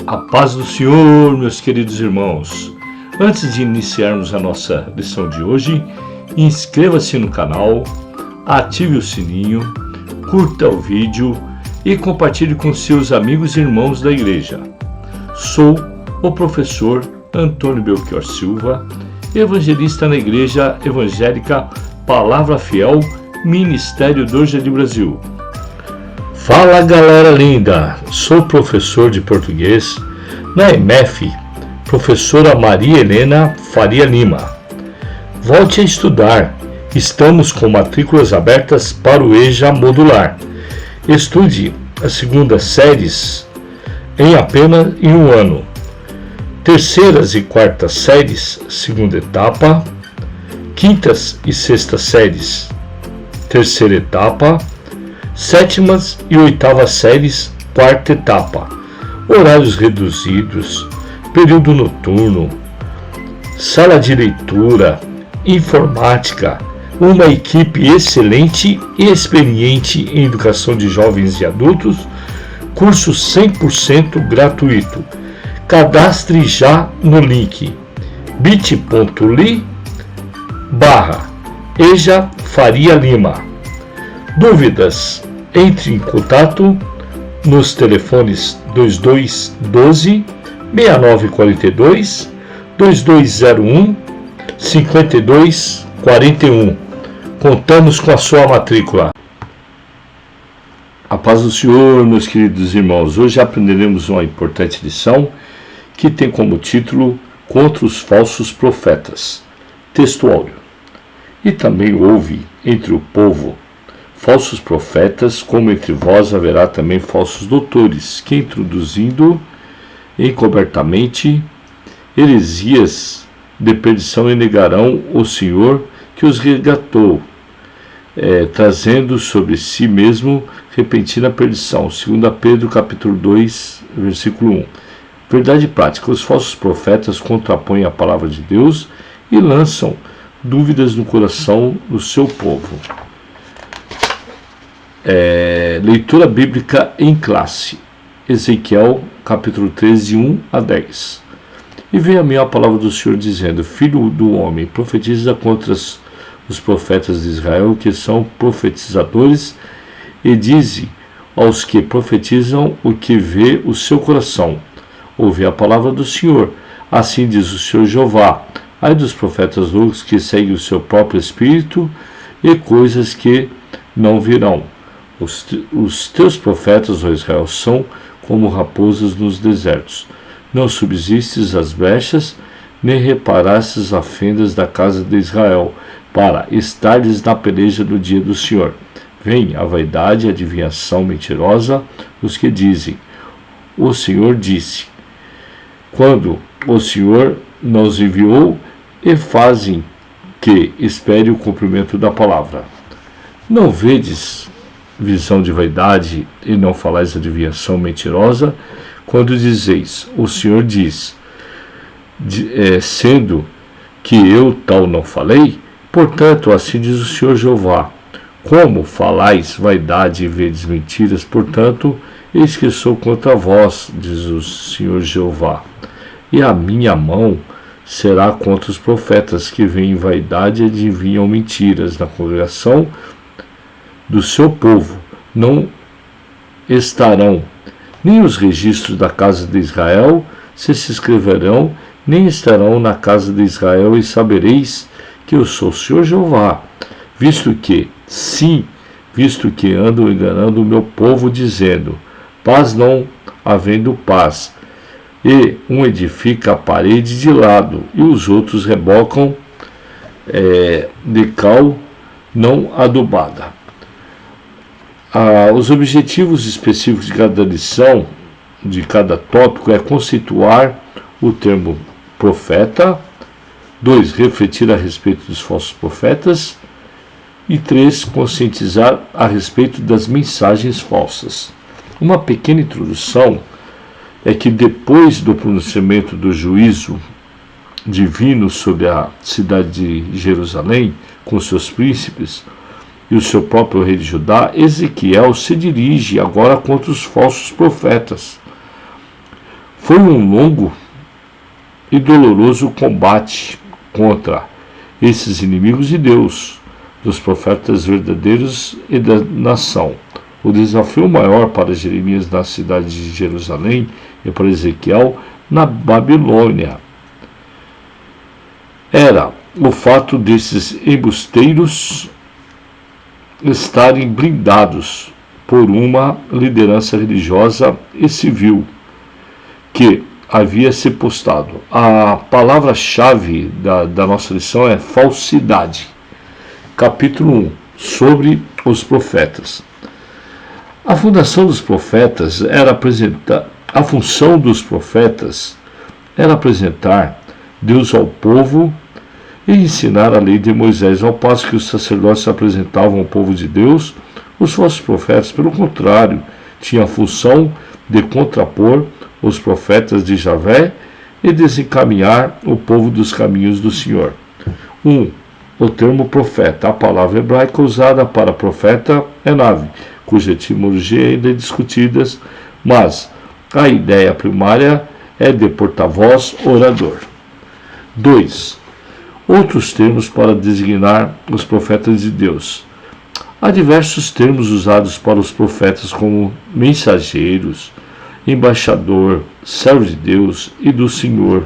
A paz do Senhor, meus queridos irmãos. Antes de iniciarmos a nossa lição de hoje, inscreva-se no canal, ative o sininho, curta o vídeo e compartilhe com seus amigos e irmãos da igreja. Sou o professor Antônio Belchior Silva, evangelista na Igreja Evangélica Palavra Fiel, Ministério do Jardim Brasil. Fala galera linda, sou professor de português na EMEF, professora Maria Helena Faria Lima. Volte a estudar, estamos com matrículas abertas para o EJA modular. Estude as segundas séries em apenas um ano. Terceiras e quartas séries, segunda etapa. Quintas e sextas séries, terceira etapa. Sétimas e oitavas séries, quarta etapa. Horários reduzidos, período noturno, sala de leitura, informática, uma equipe excelente e experiente em educação de jovens e adultos, curso 100% gratuito. Cadastre já no link bit.ly/EJA Faria Lima. Dúvidas? Entre em contato nos telefones 2212 6942 2201 5241. Contamos com a sua matrícula. A paz do Senhor, meus queridos irmãos. Hoje aprenderemos uma importante lição que tem como título Contra os falsos profetas. Texto áudio. E também houve entre o povo falsos profetas, como entre vós haverá também falsos doutores, que introduzindo encobertamente heresias de perdição, e negarão o Senhor que os resgatou, trazendo sobre si mesmo repentina perdição. 2 Pedro capítulo 2, versículo 1. Verdade prática: os falsos profetas contrapõem a palavra de Deus e lançam dúvidas no coração do seu povo. Leitura bíblica em classe. Ezequiel capítulo 13, 1 a 10. E veio a mim a palavra do Senhor dizendo: Filho do homem, profetiza contra os profetas de Israel, que são profetizadores, e dize aos que profetizam o que vê o seu coração. Ouve a palavra do Senhor. Assim diz o Senhor Jeová: ai dos profetas loucos que seguem o seu próprio espírito e coisas que não virão. Os teus profetas, ó Israel, são como raposas nos desertos. Não subsistes as brechas, nem reparastes as fendas da casa de Israel, para estares na peleja do dia do Senhor. Vem a vaidade e a adivinhação mentirosa, os que dizem: o Senhor disse, quando o Senhor nos enviou, e fazem que espere o cumprimento da palavra. Não vedes visão de vaidade e não falais adivinhação mentirosa, quando dizeis: o Senhor diz, sendo que eu tal não falei? Portanto, assim diz o Senhor Jeová: como falais vaidade e vedes mentiras, portanto, eis que sou contra vós, diz o Senhor Jeová, e a minha mão será contra os profetas que veem vaidade e adivinham mentiras na congregação do seu povo. Não estarão nem os registros da casa de Israel se escreverão, nem estarão na casa de Israel, e sabereis que eu sou o Senhor Jeová, visto que andam enganando o meu povo, dizendo: paz, não havendo paz, e um edifica a parede de lado, e os outros rebocam de cal não adubada. Os objetivos específicos de cada lição, de cada tópico, é conceituar o termo profeta. 2. Refletir a respeito dos falsos profetas. E 3. Conscientizar a respeito das mensagens falsas. Uma pequena introdução é que depois do pronunciamento do juízo divino sobre a cidade de Jerusalém, com seus príncipes, e o seu próprio rei de Judá, Ezequiel se dirige agora contra os falsos profetas. Foi um longo e doloroso combate contra esses inimigos de Deus, dos profetas verdadeiros e da nação. O desafio maior para Jeremias na cidade de Jerusalém e para Ezequiel na Babilônia era o fato desses embusteiros estarem blindados por uma liderança religiosa e civil que havia se postado. A palavra-chave da nossa lição é falsidade. Capítulo 1, sobre os profetas. A função dos profetas era apresentar Deus ao povo e ensinar a lei de Moisés. Ao passo que os sacerdotes apresentavam ao povo de Deus, os falsos profetas, pelo contrário, tinham a função de contrapor os profetas de Javé e desencaminhar o povo dos caminhos do Senhor. 1. O termo profeta. A palavra hebraica usada para profeta é nave, cuja etimologia ainda é discutida, mas a ideia primária é de porta-voz, orador. 2. Outros termos para designar os profetas de Deus. Há diversos termos usados para os profetas, como mensageiros, embaixador, servo de Deus e do Senhor,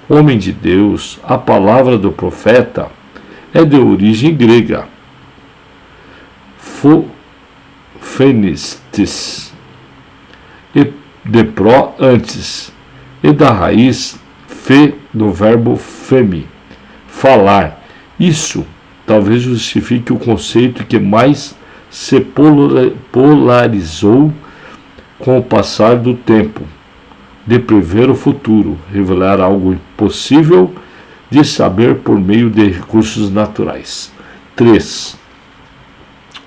homem de Deus. A palavra do profeta é de origem grega, phonistes, e de pró antes, e da raiz fe do verbo femi, falar. Isso talvez justifique o conceito que mais se polarizou com o passar do tempo, de prever o futuro, revelar algo impossível de saber por meio de recursos naturais. 3.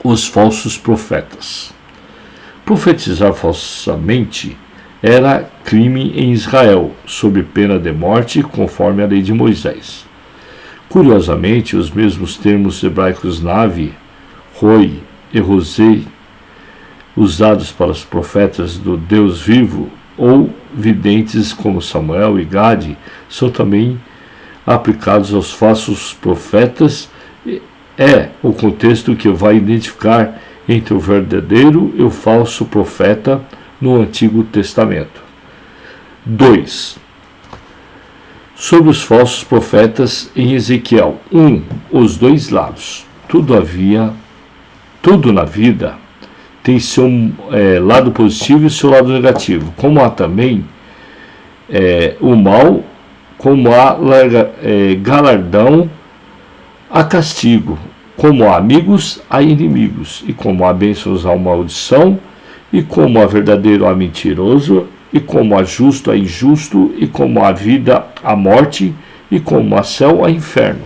Os falsos profetas. Profetizar falsamente era crime em Israel, sob pena de morte, conforme a lei de Moisés. Curiosamente, os mesmos termos hebraicos nave, roi e rosei, usados para os profetas do Deus vivo ou videntes como Samuel e Gade, são também aplicados aos falsos profetas. É o contexto que vai identificar entre o verdadeiro e o falso profeta no Antigo Testamento. 2. Sobre os falsos profetas em Ezequiel. 1. Os dois lados. Tudo na vida tem seu lado positivo e seu lado negativo. Como há também o mal, como há galardão, há castigo. Como há amigos, há inimigos. E como há bênçãos, há maldição. E como há verdadeiro, há mentiroso. E como há justo, há injusto. E como há vida, há morte. E como há céu, há inferno.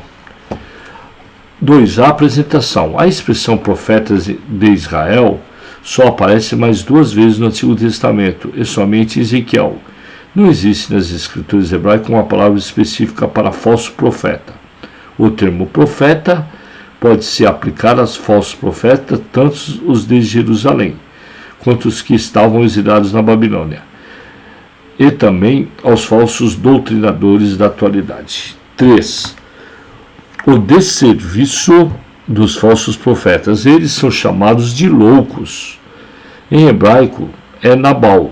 2. A apresentação. A expressão profetas de Israel só aparece mais 2 vezes no Antigo Testamento, e somente em Ezequiel. Não existe nas escrituras hebraicas uma palavra específica para falso profeta. O termo profeta pode se aplicar aos falsos profetas, tanto os de Jerusalém, quanto os que estavam exilados na Babilônia, e também aos falsos doutrinadores da atualidade. 3. O desserviço dos falsos profetas. Eles são chamados de loucos. Em hebraico é Nabal,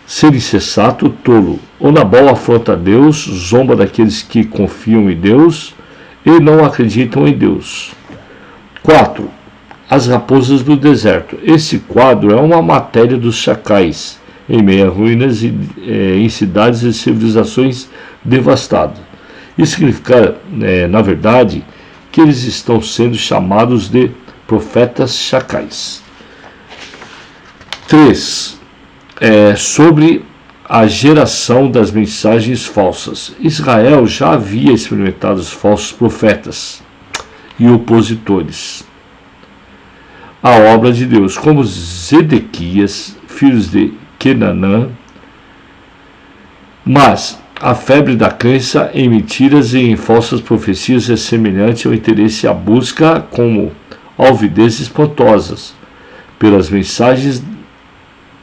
ser insensato, tolo. O Nabal afronta Deus, zomba daqueles que confiam em Deus e não acreditam em Deus. 4. As raposas do deserto. Esse quadro é uma matéria dos chacais, em meio a ruínas e em cidades e civilizações devastadas. Isso significa, na verdade, que eles estão sendo chamados de profetas chacais. 3. Sobre a geração das mensagens falsas. Israel já havia experimentado os falsos profetas e opositores à obra de Deus, como Zedequias, filhos de Quenanã, mas a febre da crença em mentiras e em falsas profecias é semelhante ao interesse à busca como alvidez espantosas pelas mensagens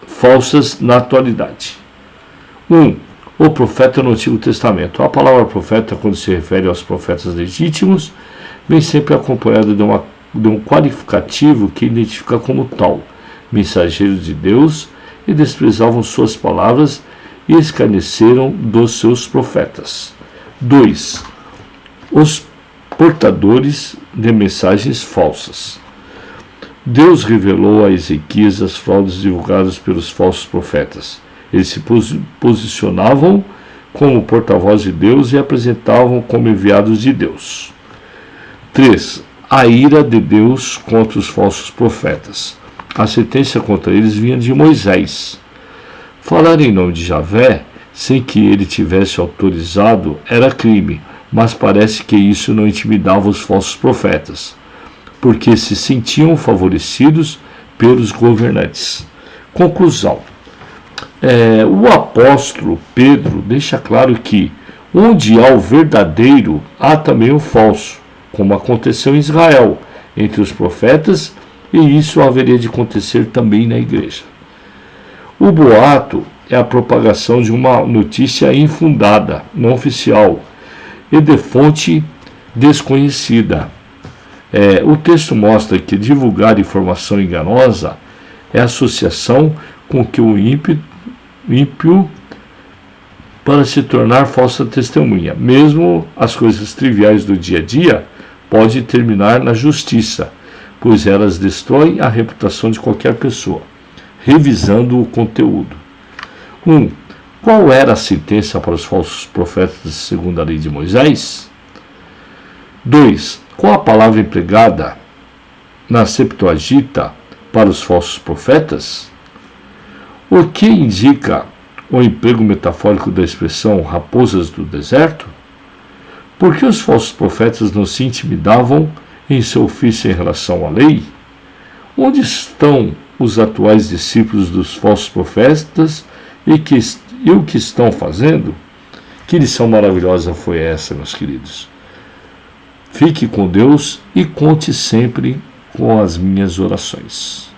falsas na atualidade. O profeta no Antigo Testamento. A palavra profeta, quando se refere aos profetas legítimos, vem sempre acompanhada de um qualificativo que identifica como tal, mensageiros de Deus, e desprezavam suas palavras e escarneceram dos seus profetas. 2. Os portadores de mensagens falsas. Deus revelou a Ezequias as fraudes divulgadas pelos falsos profetas. Eles se posicionavam como porta-voz de Deus e apresentavam como enviados de Deus. 3. A ira de Deus contra os falsos profetas. A sentença contra eles vinha de Moisés. Falar em nome de Javé, sem que ele tivesse autorizado, era crime, mas parece que isso não intimidava os falsos profetas, porque se sentiam favorecidos pelos governantes. Conclusão. O apóstolo Pedro deixa claro que onde há o verdadeiro, há também o falso, como aconteceu em Israel, entre os profetas, e isso haveria de acontecer também na igreja. O boato é a propagação de uma notícia infundada, não oficial, e de fonte desconhecida. O texto mostra que divulgar informação enganosa é associação com que o ímpio para se tornar falsa testemunha. Mesmo as coisas triviais do dia a dia podem terminar na justiça, pois elas destroem a reputação de qualquer pessoa. Revisando o conteúdo. 1. Qual era a sentença para os falsos profetas segundo a lei de Moisés? 2. Qual a palavra empregada na Septuaginta para os falsos profetas? O que indica o emprego metafórico da expressão raposas do deserto? Por que os falsos profetas não se intimidavam em seu ofício em relação à lei? Onde estão os atuais discípulos dos falsos profetas e o que estão fazendo? Que lição maravilhosa foi essa, meus queridos. Fique com Deus e conte sempre com as minhas orações.